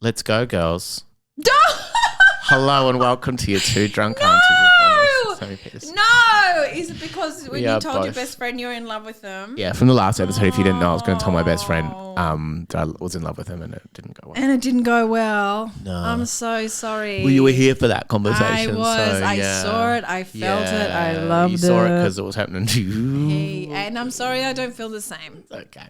Let's go, girls. Hello and welcome to your two drunk aunties. Sammy Petersen. No! Is it because when you told both. your best friend you're in love with them? Yeah, from the last episode, if you didn't know, I was going to tell my best friend that I was in love with him and it didn't go well. And it didn't go well. No. I'm so sorry. Well, you were here for that conversation. I was. So, I yeah. saw it. I felt it. I loved it. You saw it because it was happening to you. Hey, and I'm sorry I don't feel the same. Okay.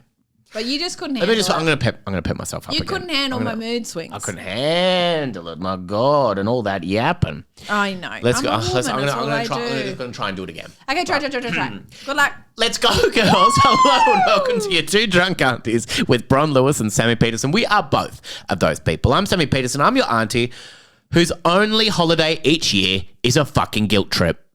But you just couldn't handle it. I'm gonna pep myself up. You again. couldn't handle my mood swings. I couldn't handle it. My God, and all that yapping. I know. Let's go. I'm gonna try and do it again. Okay, try. Good luck. Let's go, girls. Hello and welcome to your two drunk aunties with Bron Lewis and Sammy Petersen. We are both of those people. I'm Sammy Petersen. I'm your auntie whose only holiday each year is a fucking guilt trip.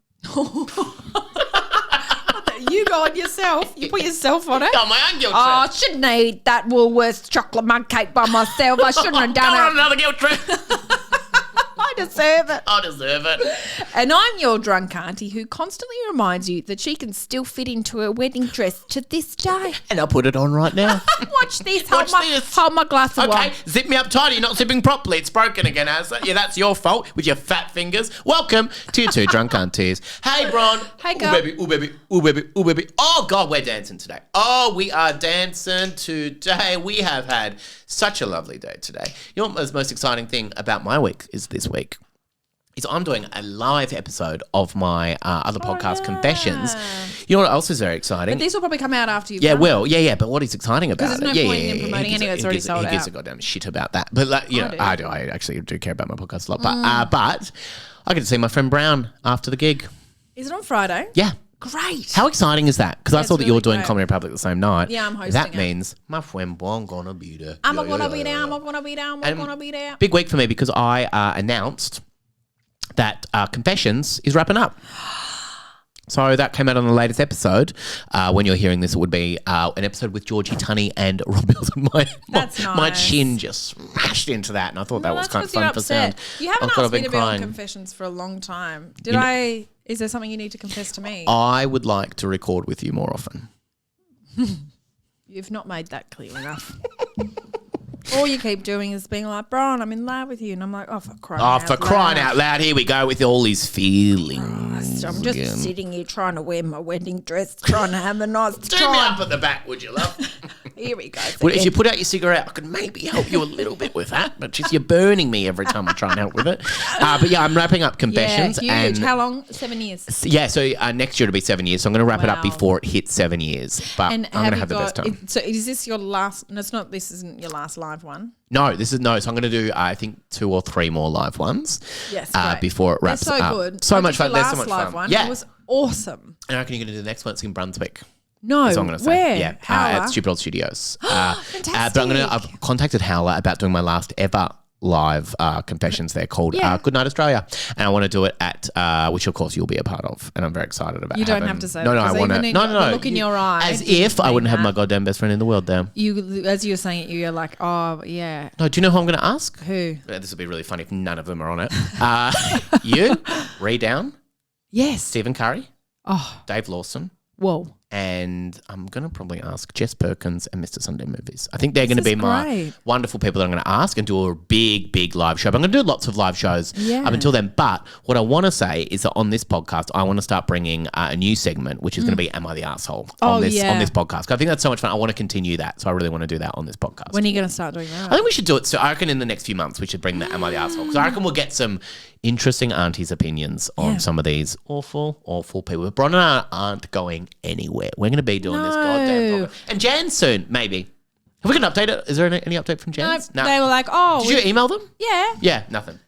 You go on yourself. You put yourself on it. Got my own guilt trip. Oh, I shouldn't have eaten that Woolworths chocolate mug cake by myself. I shouldn't have done Go on it. another guilt trip. I deserve it. I deserve it. And I'm your drunk auntie who constantly reminds you that she can still fit into a wedding dress to this day. And I'll put it on right now. Watch this. Watch Hold this. my glass of wine. Okay, zip me up tight. You're not zipping properly. It's broken again, Asa. Yeah, that's your fault with your fat fingers. Welcome to your two drunk aunties. Hey, Bron. Hey, Ooh, girl. baby. Ooh, baby. Ooh, baby. Ooh, baby. Oh, God, we're dancing today. Oh, we are dancing today. We have had such a lovely day today. You know what the most exciting thing about my week is this week? Is I'm doing a live episode of my other podcast, Confessions. You know what else is very exciting? But this will probably come out after you've Yeah, done well, yeah. But what is exciting about it? there's no point in promoting anyway, it's already sold He gives out. a goddamn shit about that. But like, you know, I do. I actually do care about my podcast a lot. But I get to see my friend Bron after the gig. Is it on Friday? Yeah. Great. How exciting is that? Because I saw that you were doing great. Comedy Republic the same night. Yeah, I'm hosting That it. means my friend Bron gonna be there. I'm going to be there. I'm going to be there. I'm going to be there. Big week for me because I announced that Confessions is wrapping up. So that came out on the latest episode. When you're hearing this, it would be an episode with Georgie Tunney and Rob Milton. My chin just smashed into that, and I thought that was kind of fun for sound. You haven't asked me to be on Confessions for a long time. Is there something you need to confess to me? I would like to record with you more often. You've not made that clear enough. All you keep doing is being like, Bron, I'm in love with you. And I'm like, oh, for crying out loud. Here we go with all his feelings. I'm just sitting here trying to wear my wedding dress, trying to have a nice Do time. me up at the back, would you, love? Here we go. Well, if you put out your cigarette, I could maybe help you a little bit with that. But just you're burning me every time I try and help with it. But yeah, I'm wrapping up Confessions. Yeah, huge. And How long? 7 years. yeah, so next year it'll be 7 years. So I'm going to wrap it up Wow. before it hits 7 years. But I'm going to have the best time. So is this your last? No, this isn't your last live one. No. So I'm going to do, I think, 2 or 3 more live ones. Yes, great. Before it wraps They're so up. good. So I much did fun. your There's so last much live fun. one. Yeah. It was awesome. And I reckon you're going to do the next one. It's in Brunswick. No, That's what I'm going to say. where? Yeah, Howler? at Stupid Old Studios. Fantastic. But I've contacted Howler about doing my last ever live Confessions there called Good Night Australia, and I want to do it at which of course you'll be a part of, and I'm very excited about. You don't have to say no, that. I want to. No. The look in your eye, as if I wouldn't have my goddamn best friend in the world there. As you were saying it, you're like, oh yeah. No, do you know who I'm going to ask? Who? This will be really funny if none of them are on it. You, Ree Down, Yes. Stephen Curry, Dave Lawson. Whoa. And I'm going to probably ask Jess Perkins and Mr. Sunday Movies. I think they're going to be my wonderful people that I'm going to ask and do a big, big live show. But I'm going to do lots of live shows up until then. But what I want to say is that on this podcast, I want to start bringing a new segment, which is going to be Am I the Arsehole? On this podcast. I think that's so much fun. I want to continue that. So I really want to do that on this podcast. When are you going to start doing that? I think we should do it. So I reckon in the next few months, we should bring the Am I the Arsehole? Because I reckon we'll get some interesting aunties' opinions on some of these awful, awful people. Bron and I aren't going anywhere. We're going to be doing this goddamn podcast. And Jan soon, maybe. Have we got an update? Is there any update from Jan? No. They were like, oh. Did you email them? Yeah. Yeah, nothing.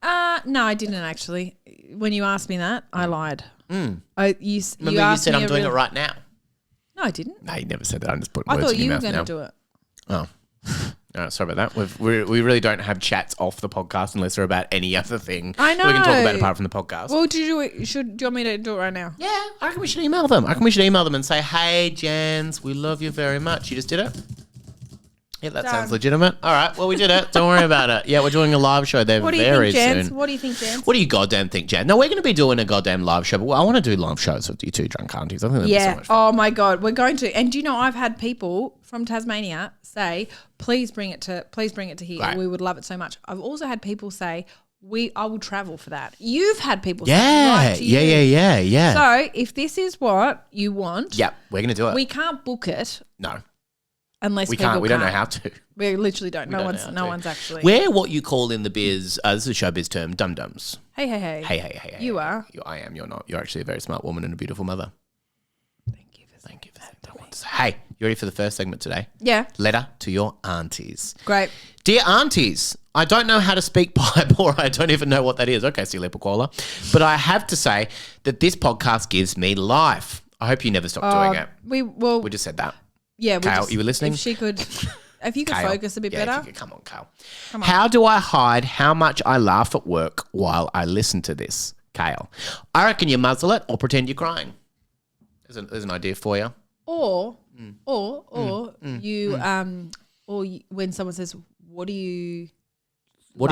No, I didn't actually. When you asked me that, I lied. Remember you you said I'm doing it right now. No, I didn't. No, you never said that. I'm just putting I words thought in your you were mouth going now. to do it. Oh. No, sorry about that. We really don't have chats off the podcast unless they're about any other thing. I know. We can talk about apart from the podcast. Well, do you want me to do it right now? Yeah, I reckon we should email them. I reckon we should email them and say, hey, Jans, we love you very much. You just did it? Yeah, that sounds legitimate. All right, well, we did it. Don't worry about it. Yeah, we're doing a live show there very soon. What do you think, Jens? What do you goddamn think, Jan? No, we're going to be doing a goddamn live show, but I want to do live shows with you two drunk aunties. I think that'd be so much fun. Oh, my God. We're going to. And do you know, I've had people from Tasmania say, please bring it to here. Right. We would love it so much. I've also had people say, I will travel for that. You've had people say right to you. Yeah. So if this is what you want. Yep, we're going to do it. We can't book it. No. Unless we can't. We don't know how to. We literally don't. No one's actually. We're what you call in the biz, this is a showbiz term, dum-dums. Hey. Hey. You are. I am. You're not. You're actually a very smart woman and a beautiful mother. Thank you for that. Hey, you ready for the first segment today? Yeah. Letter to your aunties. Great. Dear aunties, I don't know how to speak pipe, or I don't even know what that is. Okay, see you later, Koala. But I have to say that this podcast gives me life. I hope you never stop doing it. We just said that. Yeah, Kale, you were listening? If you could Kale, focus a bit better. Come on, Kale. How do I hide how much I laugh at work while I listen to this, Kale? I reckon you muzzle it or pretend you're crying. There's an idea for you. Or when someone says, "What do you do? What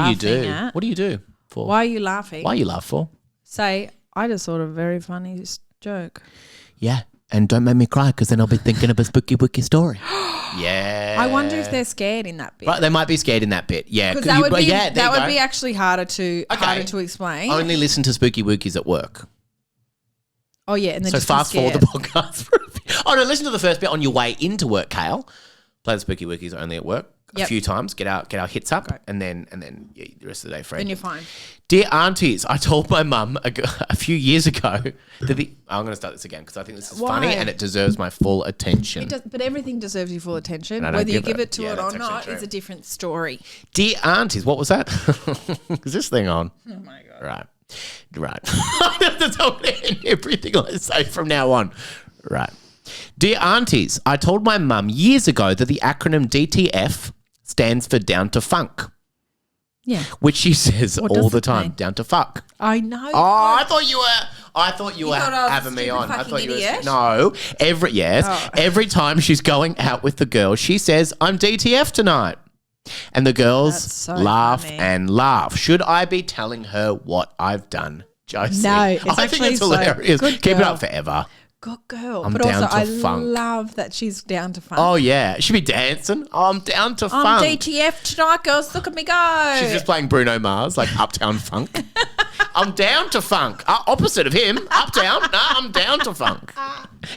do you do for? Why are you laughing? Why you laugh for?" Say, "I just thought of a very funny joke." Yeah. And don't make me cry because then I'll be thinking of a spooky wooky story. Yeah. I wonder if they're scared in that bit. Right, they might be scared in that bit. Yeah. Because that would be actually harder to explain. Only listen to spooky wookies at work. Oh, yeah. And then so fast forward the podcast for a bit. Oh, no, listen to the first bit on your way into work, Kale. Play the spooky wookies only at work. A few times, get our hits up, and then the rest of the day free. Then you're fine. Dear aunties, I told my mum a few years ago that I'm going to start this again because I think this is funny and it deserves my full attention. But everything deserves your full attention. Whether you give it to it or not is a different story. Dear aunties, what was that? Is this thing on? Oh my God. Right. I have to tell everything I say from now on. Right. Dear aunties, I told my mum years ago that the acronym DTF stands for down to funk. Yeah. Which she says all the time, mean? Down to fuck. I know. Oh, I thought you were having me on. I thought you were. No. Every time she's going out with the girls, she says, "I'm DTF tonight." And the girls laugh and laugh. Should I be telling her what I've done, Josie? No, I think it's hilarious. Keep it up forever. Good girl. I'm but down also, to funk. I love that she's down to funk. Oh, yeah. She'd be dancing. Oh, I'm down to funk. I'm DTF tonight, girls. Look at me go. She's just playing Bruno Mars, like Uptown Funk. I'm down to funk. Opposite of him. Uptown. No, I'm down to funk.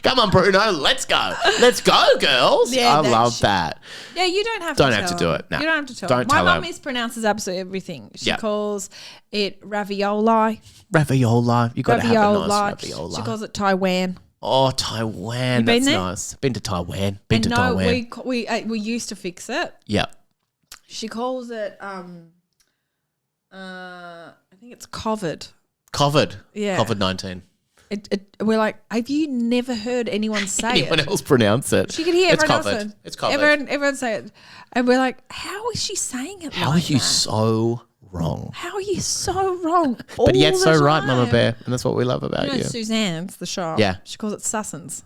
Come on, Bruno. Let's go. Let's go, girls. Yeah, I love that. Yeah, you don't have to do it. No. You don't have to tell her. My mum mispronounces absolutely everything. She calls it ravioli. Ravioli. You got to have a nice ravioli. She calls it Taiwan. Oh, Taiwan. You been there? Nice. Been to Taiwan. Taiwan. We used to fix it. Yeah. She calls it I think it's COVID. COVID. Yeah. COVID-19. We're like, have you never heard anyone say anyone else pronounce it? She could hear everyone else. It's COVID. Everyone say it. And we're like, how is she saying it How are you so wrong? How are you so wrong? But yet so right, Mama Bear. And that's what we love about you. Suzanne's the shop. Yeah. She calls it Sussens.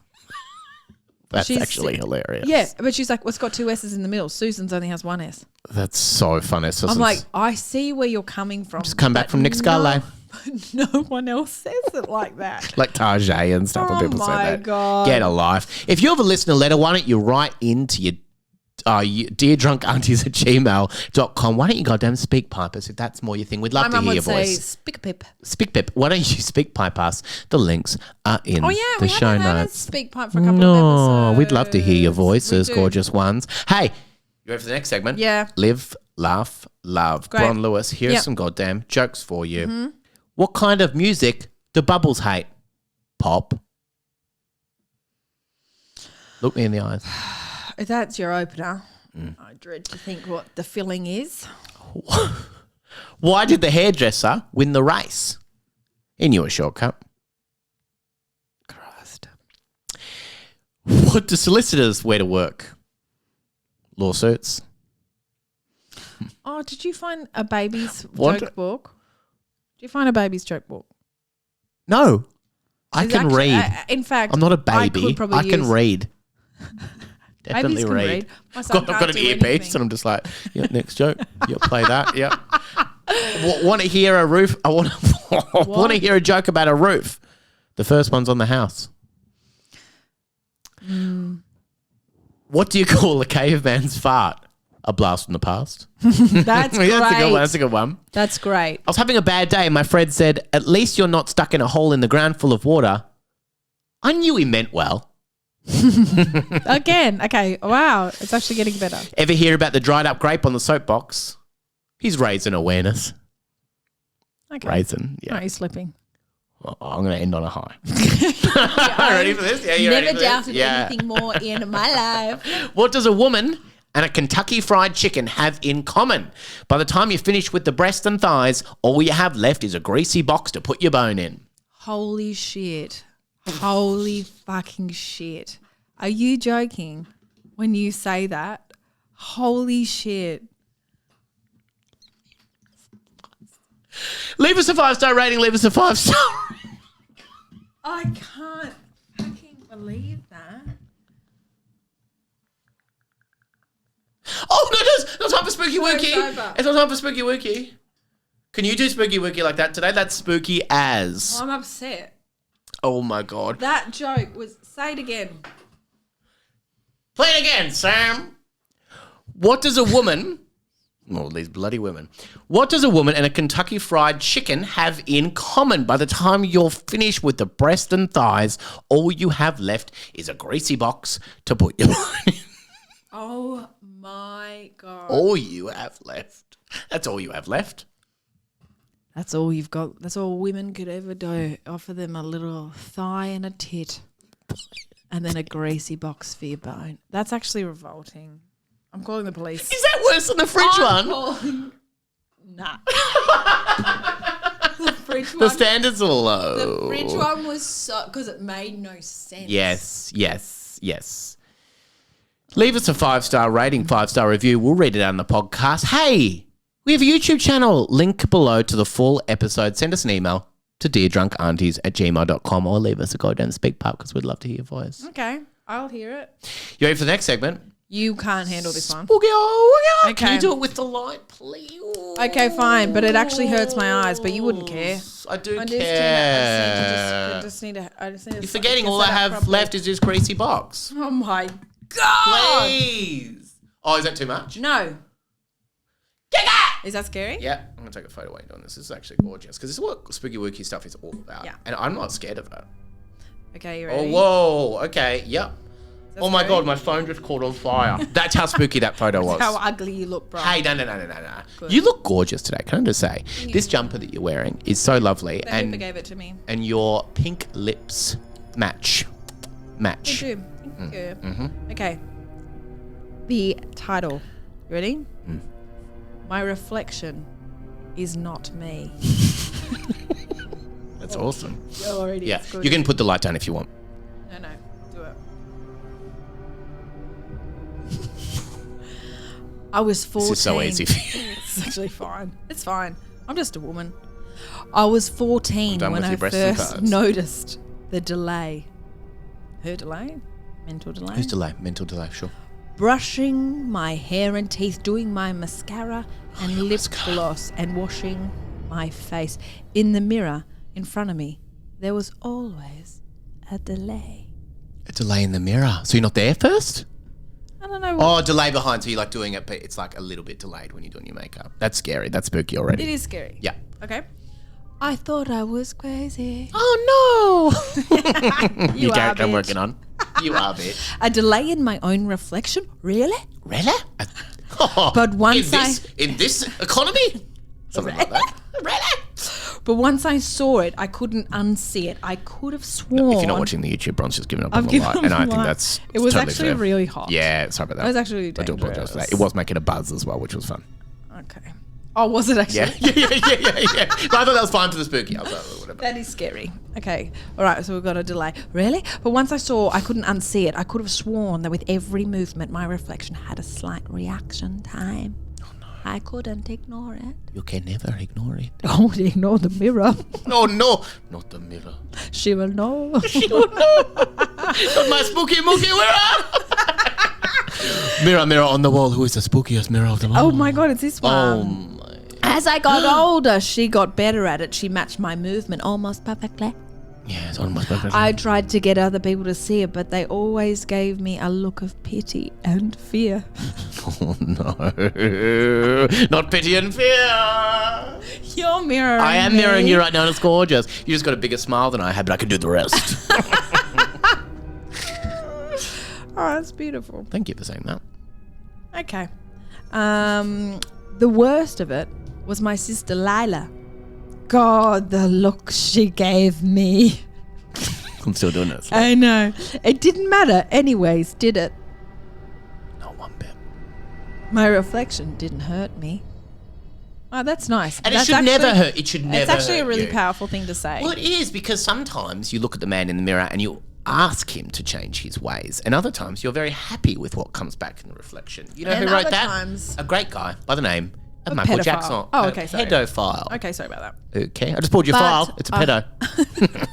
That's actually hilarious. Yeah, but she's like, well, it's got two S's in the middle. Susan's only has one S. That's so funny. I'm like, I see where you're coming from. Just come back from Nick Scarlett. No one else says it like that. Like Tajay and stuff when people say that. Oh, my God. Get a life. If you have a listener letter, why don't you write into your deardrunkaunties@gmail.com. Why don't you goddamn speak pipe us if that's more your thing? We'd love to hear your voice. Speak pip. Speak pip. Why don't you speak pipe us? The links are in the show notes. Speak pipe for a couple of episodes. We'd love to hear your voices, gorgeous ones. Hey, you ready for the next segment? Yeah. Live, laugh, love. Great. Bron Lewis, here are some goddamn jokes for you. Mm-hmm. What kind of music do Bubbles hate? Pop. Look me in the eyes. If that's your opener, I dread to think what the filling is. Why did the hairdresser win the race? He knew a shortcut. Christ. What do solicitors wear to work? Lawsuits. Oh, did you find a baby's joke book? Did you find a baby's joke book? No. I can read. In fact, I'm not a baby. I can read. Definitely Babies can read. My son I've got can't an do earpiece anything. and I'm just like, yeah, next joke. Yeah, play that. Yeah. Want to hear a roof? I want to hear a joke about a roof. The first one's on the house. What do you call a caveman's fart? A blast from the past. That's great. That's a good one. That's great. I was having a bad day and my friend said, at least you're not stuck in a hole in the ground full of water. I knew he meant well. Again. Okay. Wow. It's actually getting better. Ever hear about the dried up grape on the soapbox? He's raising awareness. Okay. Raising, yeah. No, he's slipping. Well, I'm going to end on a high. Ready for this? Yeah, you ready Never for this? doubted anything more in my life. What does a woman and a Kentucky Fried Chicken have in common? By the time you're finished with the breast and thighs, all you have left is a greasy box to put your bone in. Holy shit. Holy fucking shit. Are you joking when you say that? Holy shit. Leave us a 5-star rating. Leave us a 5-star. I can't fucking believe that. Oh, no, it's not time for Spooky Wooky. over. It's not time for Spooky Wooky. Can you do Spooky Wooky like that today? That's spooky as. I'm upset. Oh, my God. That joke was... Say it again. Play it again, Sam. What does a woman... Oh, these bloody women. What does a woman and a Kentucky Fried Chicken have in common? By the time you're finished with the breast and thighs, all you have left is a greasy box to put your bone in. Oh, my God. All you have left. That's all you have left. That's all you've got. That's all women could ever do. Offer them a little thigh and a tit and then a greasy box for your bone. That's actually revolting. I'm calling the police. Is that worse than the fridge one? Nah. The fridge one. The standards are low. The fridge one was so... Because it made no sense. Yes. Leave us a 5-star rating, 5-star review. We'll read it out on the podcast. Hey, we have a YouTube channel. Link below to the full episode. Send us an email to deardrunkaunties@gmail.com or leave us a goddamn speak part because we'd love to hear your voice. Okay, I'll hear it. You ready for the next segment? You can't handle this one. Okay. Can you Okay. do it with the light, please? Okay, fine, but it actually hurts my eyes, but you wouldn't care. I do I care. just need to... You're forgetting all I have left is this greasy box. Oh, my God. Please. Oh, is that too much? No. Get that! Is that scary? Yeah, I'm going to take a photo while you're doing this. This is actually gorgeous because this is what Spooky Wooky stuff is all about. Yeah. And I'm not scared of it. Okay, you Oh, ready? whoa. Okay, yep. Oh, my scary? God, my phone just caught on fire. That's how spooky that photo was. How ugly you look, bro. Hey, no. You look gorgeous today, can I just say? This jumper that you're wearing is so lovely. The Hooper gave it to me. And your pink lips match. Thank you. Okay. The title. You ready? My reflection is not me. That's awesome. Already. Yeah, you can put the light down if you want. No, do it. I was 14. This is so easy for you. It's actually fine. It's fine. I'm just a woman. I was 14 when I first noticed the delay. Her delay? Mental delay? Whose delay? Mental delay, sure. Brushing my hair and teeth, doing my mascara and lip gloss and washing my face. In the mirror in front of me, there was always a delay. A delay in the mirror. So you're not there first? I don't know. Oh, delay behind. So you're like doing it, but it's like a little bit delayed when you're doing your makeup. That's scary. That's spooky already. It is scary. Yeah. Okay. I thought I was crazy. Oh, no. You are, character I'm bitch. working on. You are, bitch. A delay in my own reflection? Really? Really? But once in this economy? Something like that. Really? But once I saw it, I couldn't unsee it. I could have sworn. If you're not watching the YouTube, Bron's just giving up I've on the given light. up And I the think light. that's It was totally actually fair. really hot. Yeah, sorry about that. It was actually I do apologise for that. dangerous. It was making a buzz as well, which was fun. Okay. Oh, was it actually? Yeah. But I thought that was fine for the spooky. I was like, whatever. That is scary. Okay. All right. So we've got a delay. Really? But once I saw, I couldn't unsee it. I could have sworn that with every movement, my reflection had a slight reaction time. Oh, no. I couldn't ignore it. You can never ignore it. Don't ignore the mirror. Oh, no. Not the mirror. She will know. She will know. Not my spooky mookie. Where are Mirror, mirror on the wall. Who is the spookiest mirror of them all? Oh my God, it's this one. Oh my. As I got older, she got better at it. She matched my movement almost perfectly. Yeah, it's almost perfect. I tried to get other people to see it, but they always gave me a look of pity and fear. Oh no. Not pity and fear. You're mirroring I am me. mirroring you right now and it's gorgeous. You just got a bigger smile than I had, but I can do the rest. Oh, that's beautiful. Thank you for saying that. Okay. The worst of it was my sister Lila. God, the look she gave me. I'm still doing this. I know. It didn't matter anyways, did it? Not one bit. My reflection didn't hurt me. Oh, that's nice. And that's it should never hurt. It should never hurt. It's actually a really you. powerful thing to say. Well, it is, because sometimes you look at the man in the mirror and you ask him to change his ways, and other times you're very happy with what comes back in the reflection. You know and who wrote other that? Times, a great guy by the name of Michael pedophile. Jackson. Oh, okay, sorry. Pedophile. Okay, sorry about that. Okay, I just pulled your But, file. It's a pedo.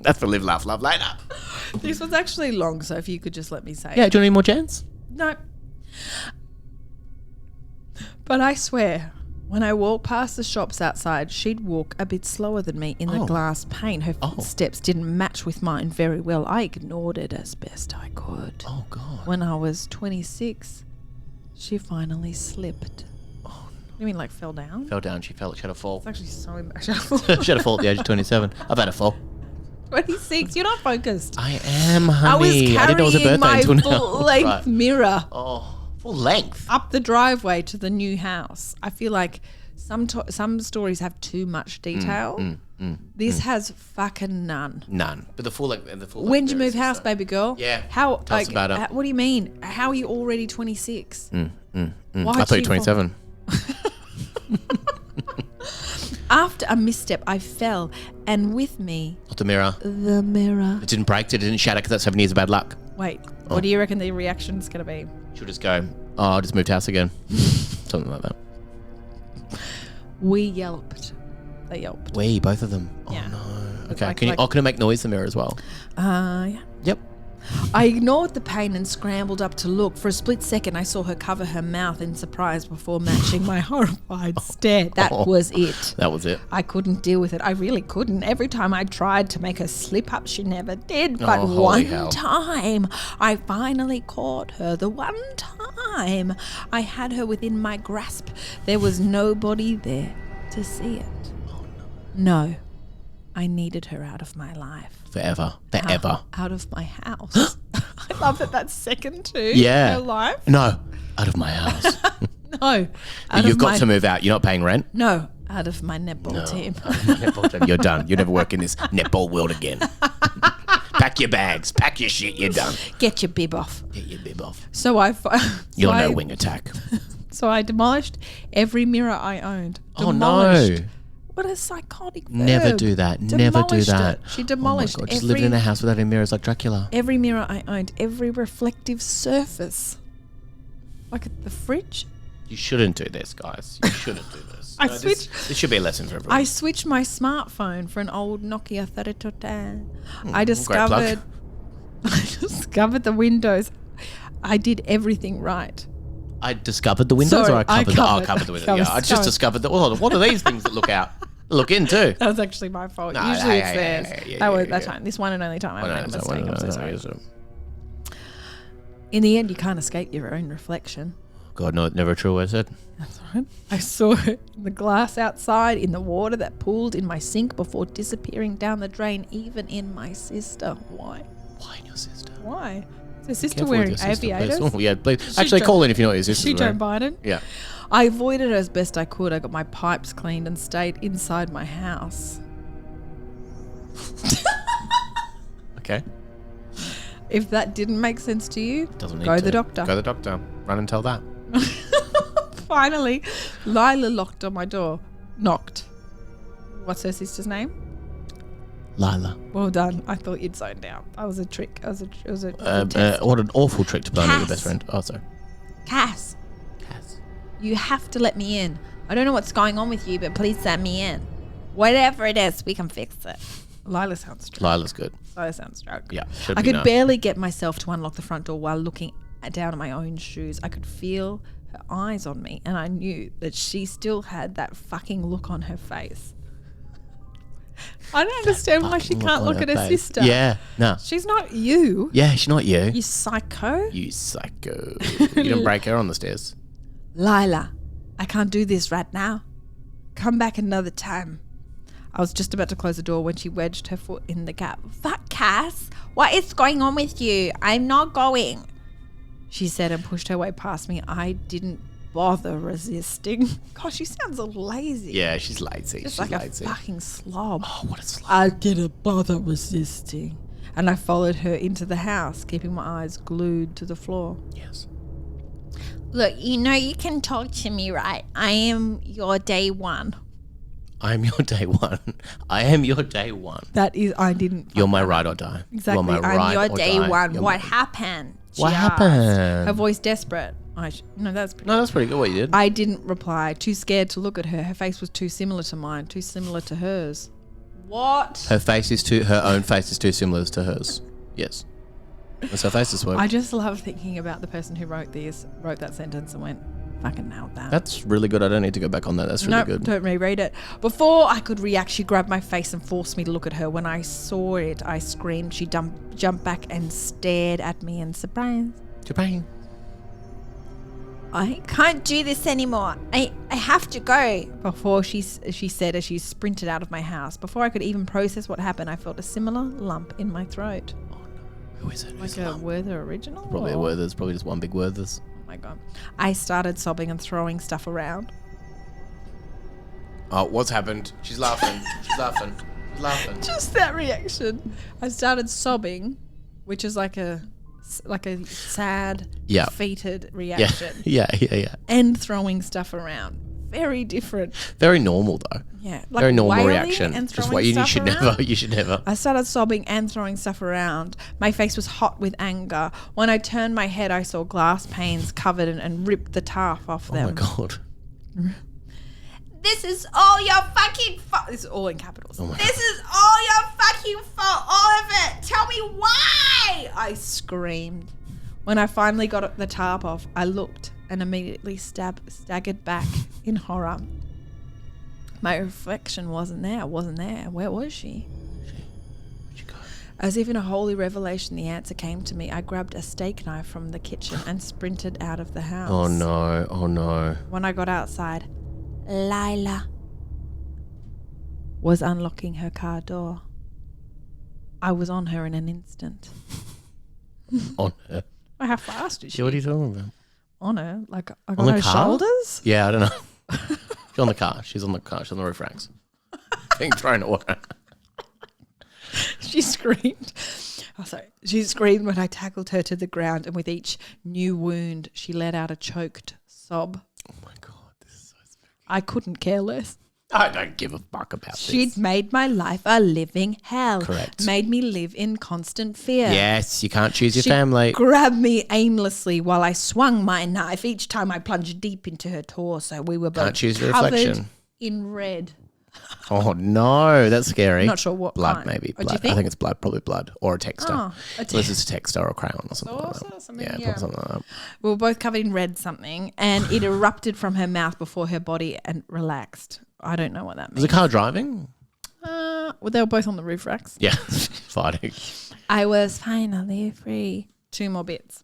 That's for live, laugh, love later. This was actually long, so if you could just let me say Yeah, it. do you want any more chance? No. But I swear, when I walk past the shops outside, she'd walk a bit slower than me in the glass pane. Her footsteps didn't match with mine very well. I ignored it as best I could. Oh, God. When I was 26, she finally slipped. Oh, no. What do you mean, like fell down? Fell down. She had a fall. It's actually so embarrassing. She had a fall at the age of 27. I've had a fall. 26, you're not focused. I am, honey. I was I didn't know it was a carrying birthday my until now. full-length Right. mirror Oh, full length. up the driveway to the new house. I feel like some stories have too much detail. This has fucking none. None. But the full length. When did you move house, baby girl? Yeah. How? Tell us about it. What do you mean? How are you already 26? I thought you were 27. After a misstep, I fell, and with me, Not the mirror. the mirror. It didn't break. It didn't shatter because that's 7 years of bad luck. Wait, what do you reckon the reaction's going to be? She'll just go, oh, I just moved house again. Something like that. We yelped. They yelped. We, both of them. Yeah. Oh, no. Okay. Like- can it make noise in the mirror as well? Yeah. Yep. I ignored the pain and scrambled up to look. For a split second, I saw her cover her mouth in surprise before matching my horrified stare. That was it. That was it. I couldn't deal with it. I really couldn't. Every time I tried to make her slip up, she never did. But holy one hell. time, I finally caught her. The one time I had her within my grasp, there was nobody there to see it. Oh, no. No, I needed her out of my life. Forever. Forever. Out of my house. I love that that's second too. Yeah. Her life. No. Out of my house. No. You've got to move out. You're not paying rent? No. Out of my netball team. Netball team. You're done. You never work in this netball world again. Pack your bags. Pack your shit. You're done. Get your bib off. Get your bib off. So You're no wing attack. So I demolished every mirror I owned. Oh, no. What a psychotic verb. Never do that. Never do Demolished that. it. She demolished Oh my God. Just living in a house without any mirrors like Dracula. every mirror I owned, every reflective surface. Like at the fridge. You shouldn't do this, guys. You shouldn't do this. This should be a lesson for everyone. I switched my smartphone for an old Nokia 3210. I great plug. discovered the windows. I did everything right. I discovered the windows, Sorry, or I covered I covered the windows. covered- Yeah, I just discovered that. Well, what are these things that look in too? That was actually my fault. No, Usually yeah, it's yeah, theirs. yeah, That was yeah. that time. This one and only time I made a mistake. I'm so sorry. God, In the end, you can't escape your own reflection. no, never a true word said. That's right. I saw it in the glass outside, in the water that pooled in my sink before disappearing down the drain, even in my sister. Why? Why in your sister? Why? Is her sister Careful with wearing your sister, please. aviators? Oh, yeah, please. She Actually, Joe- call in if you know what your sister's She Joe wearing. Biden? Yeah. I avoided it as best I could. I got my pipes cleaned and stayed inside my house. Okay. If that didn't make sense to you, Doesn't need go to. the doctor. Go the doctor. Run and tell that. Finally, Lila knocked on my door. Knocked. What's her sister's name? Lila. Well done. I thought you'd zoned out. That was a trick. It was a test. What an awful trick to burn at your Cass. best friend. Oh, sorry. Cass, Cass. you have to let me in. I don't know what's going on with you, but please let me in. Whatever it is, we can fix it. Lila sounds drunk. Lila's good. Lila sounds drunk. Yeah. I could barely get myself to unlock the front door while looking down in my own shoes. I could feel her eyes on me, and I knew that she still had that fucking look on her face. I don't understand why she can't look at her sister. Yeah, no. She's not you. Yeah, she's not you. You psycho. You psycho. You didn't break her on the stairs. Lila, I can't do this right now. Come back another time. I was just about to close the door when she wedged her foot in the gap. Fuck, Cass. What is going on with you? I'm not going, she said and pushed her way past me. I didn't bother resisting. Gosh, she sounds a little lazy. Yeah, she's lazy. Just she's like lazy. a fucking slob. Oh, what a slob. I didn't bother resisting. And I followed her into the house, keeping my eyes glued to the floor. Yes. Look, you know you can talk to me, right? I am your day one. I am your day one. I am your day one. That is, I didn't. You're my ride or die. Exactly. You're my I'm ride your or day die. one. You're What happened? What happened? Her voice desperate. No, that's pretty. No, that's pretty good what you did. I didn't reply. Too scared to look at her. Her face was too similar to mine. Too similar to hers. What? Her own face is too similar to hers. Yes. That's how faces work. I just love thinking about the person who wrote that sentence and went, fucking nailed that. That's really good. I don't need to go back on that. That's really good. Don't reread it. Before I could react, she grabbed my face and forced me to look at her. When I saw it, I screamed. She jumped back and stared at me in surprise. Japan. I can't do this anymore. I have to go. Before she said as she sprinted out of my house. Before I could even process what happened, I felt a similar lump in my throat. Oh no. Who is it? Like a Werther original? Probably a Werther's. Probably just one big Werther's. Oh my God. I started sobbing and throwing stuff around. Oh, what's happened? She's laughing. She's laughing. She's laughing. Just that reaction. I started sobbing, which is like a sad, defeated reaction. Yeah. And throwing stuff around. Very different. Very normal though. Yeah. Like very normal reaction. And just what you should never. I started sobbing and throwing stuff around. My face was hot with anger. When I turned my head, I saw glass panes covered and ripped the tarp off them. Oh my God. This is all your fucking fault. This is all in capitals. Oh this is all your fucking fault. All of it. Tell me why. I screamed. When I finally got the tarp off, I looked and immediately staggered back in horror. My reflection wasn't there. Where was she? Where'd she go? As if in a holy revelation, the answer came to me. I grabbed a steak knife from the kitchen and sprinted out of the house. Oh no. Oh no. When I got outside, Lila was unlocking her car door. I was on her in an instant. On her? How fast is she? Yeah, what are you talking about? On her? Like I On got the her car? shoulders? Yeah, I don't know. She's on the car. She's on the car. She's on the roof racks. Being thrown at water. She screamed. Oh, sorry. She screamed when I tackled her to the ground, and with each new wound, she let out a choked sob. Oh my God, this is so spooky. I couldn't care less. I don't give a fuck about this. She'd made my life a living hell. Correct. Made me live in constant fear. Yes, you can't choose your She family. grabbed me aimlessly while I swung my knife. Each time I plunged deep into her torso. We were both Can't choose your covered reflection. in red. Oh no, that's scary. Not sure what blood kind. maybe. What do Blood. you think? I think it's blood, probably blood or a texter. Oh, Unless it's a texter or a crayon or something like Sauce that. or something, Yeah, yeah. probably something like that. We were both covered in red something, and it erupted from her mouth before her body and relaxed. I don't know what that Was means. the car driving? Well, they were both on the roof racks. Yeah, fighting. I was finally free. 2 more bits.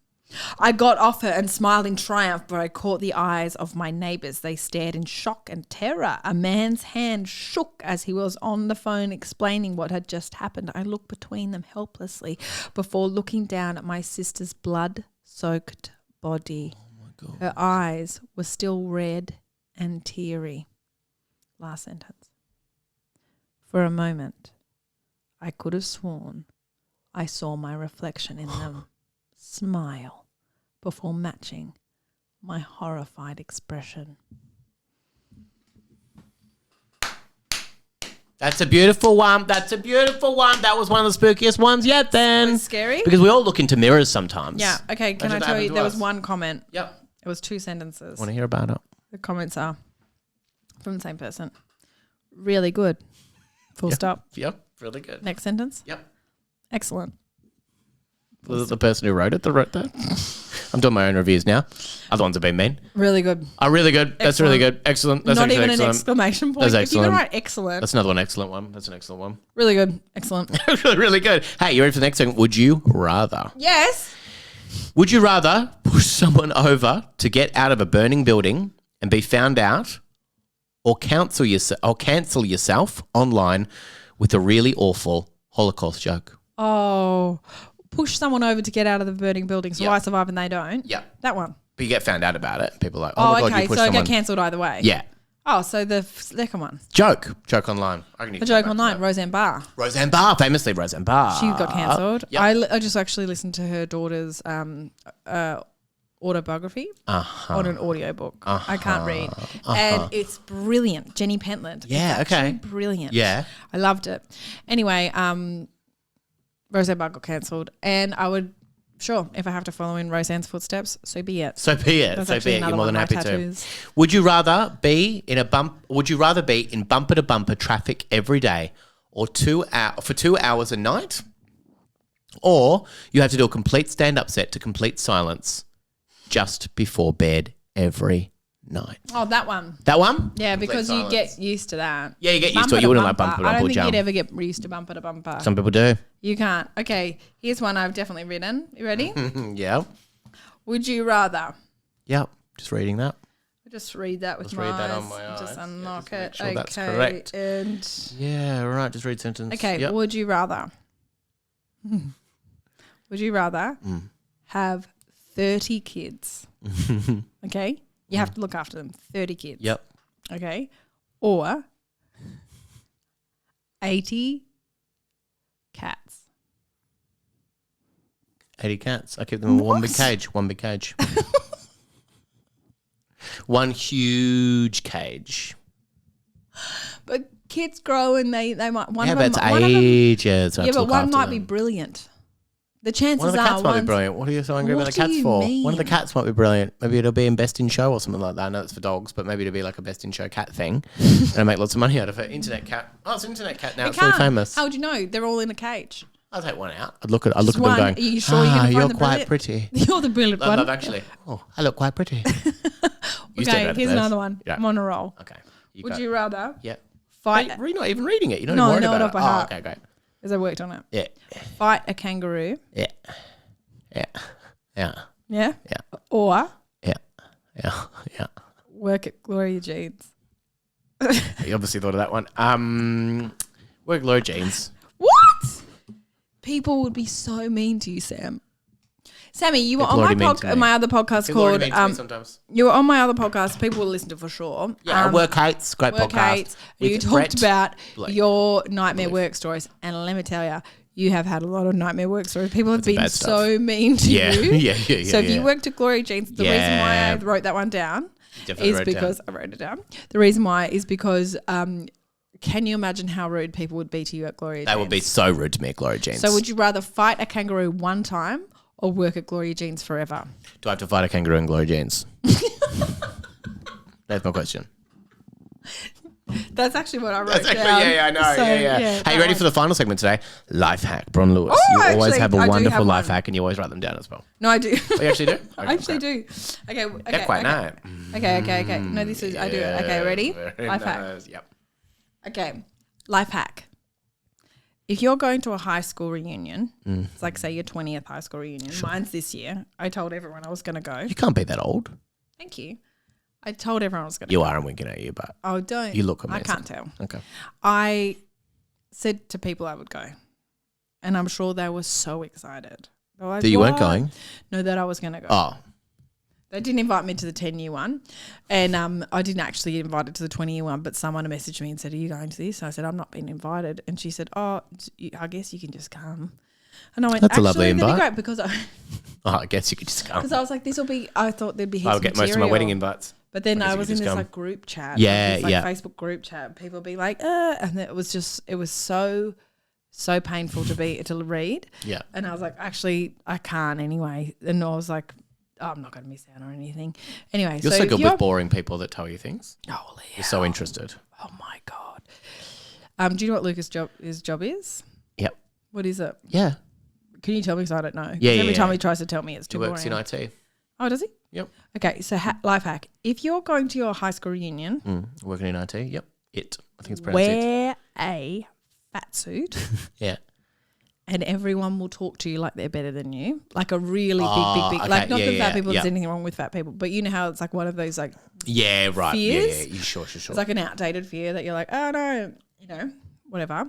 I got off her and smiled in triumph, but I caught the eyes of my neighbours. They stared in shock and terror. A man's hand shook as he was on the phone explaining what had just happened. I looked between them helplessly before looking down at my sister's blood-soaked body. Oh my God. Her eyes were still red and teary. Last sentence. For a moment, I could have sworn I saw my reflection in them smile before matching my horrified expression. That's a beautiful one. That's a beautiful one. That was one of the spookiest ones yet then. That's scary? Because we all look into mirrors sometimes. Yeah, okay, can I Imagine that tell you, happened to there us. was one comment. Yep. It was 2 sentences. Want to hear about it? The comments are from the same person. Really good. Full stop. Yep. Really good. Next sentence. Yep. Excellent. Was it the person who wrote it that wrote that? I'm doing my own reviews now. Other ones have been mean. Really good. Oh, really good. Excellent. That's really good. Excellent. That's not even excellent. An exclamation point. That's If excellent. you can write excellent. That's another one. Excellent one. That's an excellent one. Really good. Excellent. Really good. Hey, you ready for the next thing? Would you rather? Yes. Would you rather push someone over to get out of a burning building and be found out, or cancel yourself online with a really awful Holocaust joke? Oh, push someone over to get out of the burning building so I survive and they don't? Yeah. That one. But you get found out about it. People are like, oh my God, you pushed so someone. it get cancelled either way. Yeah. Oh, so the second one. Joke online. The joke online, Roseanne Barr. Roseanne Barr, famously Roseanne Barr. She got cancelled. Yep. I just actually listened to her daughter's autobiography on an audiobook. I can't read. And it's brilliant. Jenny Pentland. Yeah, it's okay. Brilliant. Yeah. I loved it. Anyway, Roseanne Barr got cancelled, and I would, sure, if I have to follow in Roseanne's footsteps, so be it. So be it. That's so be it. You're more than happy tattoos. to. Would you rather be in bumper to bumper traffic every day, or for 2 hours a night, or you have to do a complete stand-up set to complete silence just before bed every night? Oh, that one. That one? Yeah, Complete because silence. you get used to that. Yeah, you get used to it. You wouldn't like bumper to bumper. I don't think jump. you'd ever get used to bumper to bumper. Some people do. You can't. Okay, here's one I've definitely written. You ready? Yeah. Would you rather? Yep. Just reading that. I'll just read that with my eyes. Read that on my eyes. Just unlock Yeah, it. just make sure that's okay. correct. And Yeah, all right. Just read sentence. okay, Yep. would you rather? Would you rather have 30 kids? Okay? You have to look after them. 30 kids. Yep. Okay? Or 80 cats. 80 cats. I keep them in one big cage. One big cage. One huge cage. But kids grow and they might one Yeah, of but them, it's one of them, ages. yeah, but one might be brilliant. The chances One of the cats are might be one's- brilliant. What are you so angry about What the cats do you for? mean? One of the cats might be brilliant. Maybe it'll be in Best in Show or something like that. I know it's for dogs, but maybe it'll be like a Best in Show cat thing. And I make lots of money out of it. Internet cat. Oh, it's an internet cat now. They It's really can't. famous. How would you know? They're all in a cage. I'll take one out. I'd look at them One. going, Are you sure you're going to find you're the quite brilliant? pretty. You're the brilliant one. Love, actually. Oh, I look quite pretty. Okay, here's another one. Yeah. I'm on a roll. Okay. Would you rather Yeah. fight? You're not even reading it. You're not No, even I know worried it about off by it. heart. Oh, okay, great. Because I worked on it. Yeah. Fight a kangaroo. Yeah. Yeah. Yeah. Yeah. Yeah. Or Yeah. Yeah. Yeah. work at Gloria Jeans. You obviously thought of that one. Work low jeans. What? People would be so mean to you, Sam. Sammy, you were People on already mean to me. my other podcast People already called mean to me sometimes. you were on my other podcast. People will listen to for sure. Yeah, Work Hates, great Work podcast. Hates. with You Brett talked about Blake. your nightmare work stories, and let me tell you, you have had a lot of nightmare work stories. People have That's been bad stuff. so mean to Yeah, you. yeah. So if you worked at Gloria Jeans, the reason why I wrote that one down Definitely is wrote it down. because I wrote it down. The reason why is because can you imagine how rude people would be to you at Gloria Jeans? They would be so rude to me at Gloria Jeans. So would you rather fight a kangaroo one time or work at Gloria Jeans forever? Do I have to fight a kangaroo in Gloria Jeans? That's my question. That's actually what I wrote That's actually, down. yeah, I know. So, yeah. Hey, you ready for the final segment today? Life hack, Bron Lewis. Oh, you always actually, have a I do wonderful have life one. hack and you always write them down as well. No, I do. Oh, you actually do? I actually do. Okay. Get quite nice. Okay. No, this is, I do it. Okay, ready? Life hack. Yep. Okay. Life hack. If you're going to a high school reunion, it's like say your 20th high school reunion. Mine's this year. I told everyone I was going to go. You can't be that old. Thank you. I told everyone I was going to You go. are, I'm winking at you, but Oh, don't. you look I amazing. can't tell. Okay. I said to people I would go, and I'm sure they were so excited. They were like, That you weren't "What?" going? No, that I was going to go. Oh. They didn't invite me to the 10-year one, and I didn't actually get invited to the 20-year one, but someone messaged me and said, are you going to this? I said, I'm not being invited. And she said, oh, I guess you can just come. And I went, That's a lovely that'd be invite. great because I guess you could just come. I was like, I thought there'd be heaps I'll get most of my wedding invites. But then I guess I you was could in just this come. like group chat. Yeah, this, like, yeah. Facebook group chat. People be like, and it was so painful to read. Yeah. And I was like, actually, I can't anyway. And I was like, oh, I'm not going to miss out or anything. Anyway, You're so good with boring people that tell you things. Oh, yeah. You're so interested. Oh my God. Do you know what Lucas' job is? Yep. What is it? Yeah. Can you tell me because I don't know? Yeah, Every yeah, time yeah. he tries to tell me, it's He too works boring. in IT. Oh, does he? Yep. Okay, so life hack. If you're going to your high school reunion. Working in IT, yep. I think it's pronounced wear a fat suit. Yeah. And everyone will talk to you like they're better than you. Like a really big. Okay. Like not that fat people, there's anything wrong with fat people. But you know how it's like one of those like fears? Yeah. Sure. It's like an outdated fear that you're like, oh no, whatever.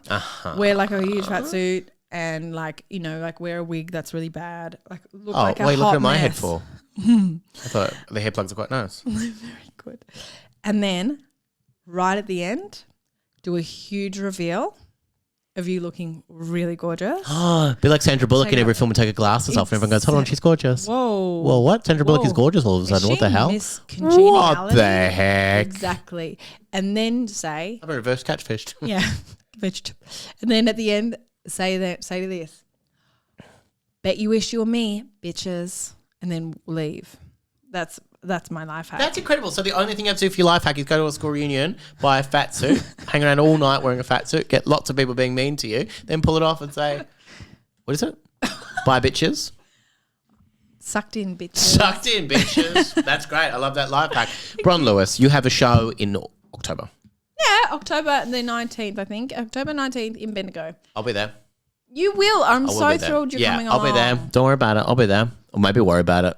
Wear like a huge fat suit and like, like wear a wig that's really bad. Like look like a hot mess. What are you looking at my head for? I thought the hair plugs are quite nice. Very good. And then right at the end, do a huge reveal of you looking really gorgeous. Be like Sandra Bullock in every film and take her glasses off and everyone goes, hold on, she's gorgeous. Whoa. Well, what? Sandra Bullock is gorgeous all of a sudden. What the hell? What the heck? Exactly. And then say. I'm a reverse catfished. Yeah. And then at the end, say to this. Bet you wish you were me, bitches. And then leave. That's my life hack. That's incredible. So the only thing you have to do for your life hack is go to a school reunion, buy a fat suit, hang around all night wearing a fat suit, get lots of people being mean to you, then pull it off and say, what is it? Bye, bitches. Sucked in, bitches. Sucked in, bitches. That's great. I love that life hack. Bron Lewis, you have a show in October. Yeah, October the 19th, I think. October 19th in Bendigo. I'll be there. You will. I'm so thrilled you're coming on. I'll be there. Don't worry about it. I'll be there. Or maybe worry about it.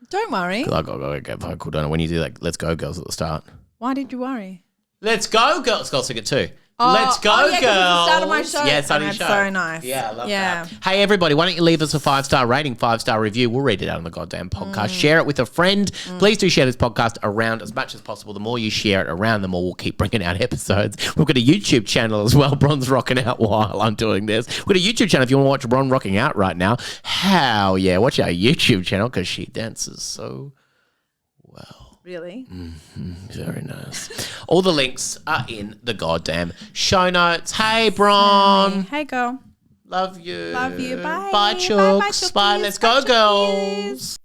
Don't worry. I get vocal, don't know. When you do like Let's Go Girls at the start. Why did you worry? Let's Go Girls. Girls sing it too. Let's Go Girls. It's the start of my show. Yeah, start of your show. So nice. Yeah, I love that. Hey, everybody, why don't you leave us a 5-star rating, 5-star review? We'll read it out on the goddamn podcast. Share it with a friend. Please do share this podcast around as much as possible. The more you share it around, the more we'll keep bringing out episodes. We've got a YouTube channel as well. Bron's rocking out while I'm doing this. We've got a YouTube channel if you want to watch Bron rocking out right now. Hell yeah, watch our YouTube channel because she dances so well. Really? Very nice. All the links are in the goddamn show notes. Hey, Bron. Hey, girl. Love you. Love you. Bye. Bye, Chooks. Bye. Let's go, girls.